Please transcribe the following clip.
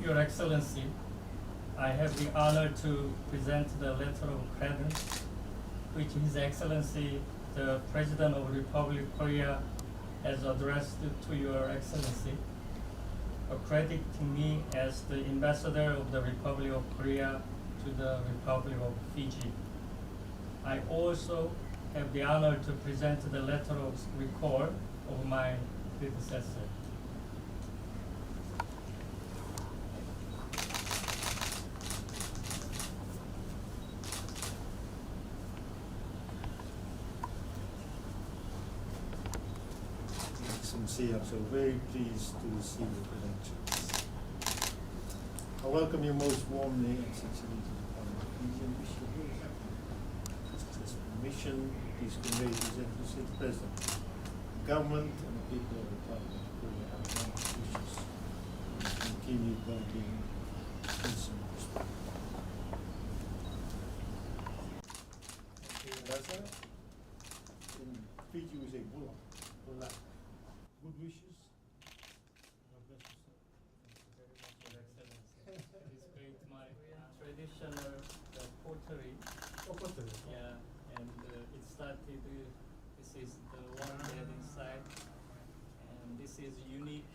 Your Excellency, I have the honor to present the letter of credit which His Excellency, the President of Republic of Korea, has addressed to Your Excellency, accrediting me as the ambassador of the Republic of Korea to the Republic of Fiji. I also have the honor to present the letter of recall of my predecessor. Excellency, I'm so very pleased to receive your credentials. I welcome you most warmly and sincerely to the Parliament of Fiji and wish you a very happy successful mission. Please convey to His Excellency the President, the government and the people of the Republic of Korea have warmest wishes for continued well-being, peace and prosperity. Rasa, in Fiji we say bula. Bula. Good wishes. God bless you, sir. Thank you very much, Your Excellency. It is great, my traditional pottery. Oh, pottery. Yeah, and it started, this is the one that inside, and this is unique